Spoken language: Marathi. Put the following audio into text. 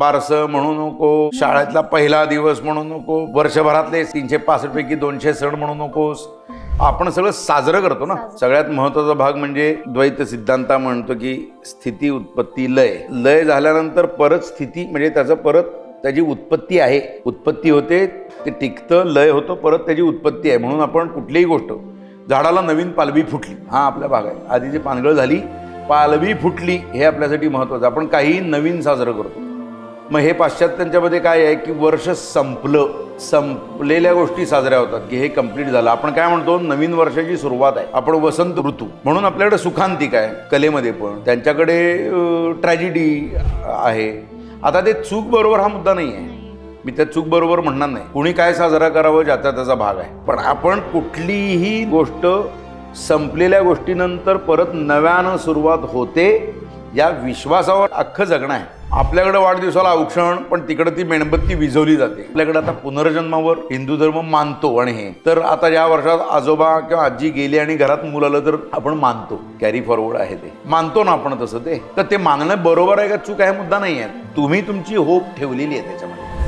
बारसं म्हणू नको, शाळेतला पहिला दिवस म्हणू नको, वर्षभरातले 365 पैकी 200 सण म्हणू नकोस. आपण सगळं साजरं करतो ना. सगळ्यात महत्वाचा भाग म्हणजे द्वैत सिद्धांत म्हणतो की स्थिती उत्पत्ती लय. लय झाल्यानंतर परत स्थिती म्हणजे त्याचं परत त्याची उत्पत्ती आहे. उत्पत्ती होते, ते टिकतं, लय होतं, परत त्याची उत्पत्ती आहे. म्हणून आपण कुठलीही गोष्ट, झाडाला नवीन पालवी फुटली, हा आपला भाग आहे. आधीची पानगळ झाली, पालवी फुटली, हे आपल्यासाठी महत्वाचं. आपण काही नवीन साजरं करतो. मग हे पाश्चात्यांच्यामध्ये काय आहे की वर्ष संपलं, संपलेल्या गोष्टी साजऱ्या होतात की हे कंप्लीट झालं. आपण काय म्हणतो, नवीन वर्षाची सुरुवात आहे. आपण वसंत ऋतू म्हणून आपल्याकडे सुखांतिक आहे कलेमध्ये, पण त्यांच्याकडे ट्रॅजेडी आहे. आता ते चूक बरोबर हा मुद्दा नाही आहे, मी त्या चूक बरोबर म्हणणार नाही. कुणी काय साजरा करावं ज्याचा त्याचा भाग आहे. पण आपण कुठलीही गोष्ट संपलेल्या गोष्टीनंतर परत नव्यानं सुरुवात होते या विश्वासावर अख्खं जगणं आहे. आपल्याकडे वाढदिवसाला औक्षण, पण तिकडे ती मेणबत्ती विझवली जाते. आपल्याकडे आता पुनर्जन्मावर हिंदू धर्म मानतो. आणि हे तर आता या वर्षात आजोबा किंवा आजी गेली आणि घरात मुलं आलं तर आपण मानतो, कॅरी फॉरवर्ड आहे, ते मानतो ना आपण. तसं ते तर ते मानणं बरोबर आहे का चूक आहे मुद्दा नाही आहे. तुम्ही तुमची होप ठेवलेली आहे त्याच्यामध्ये.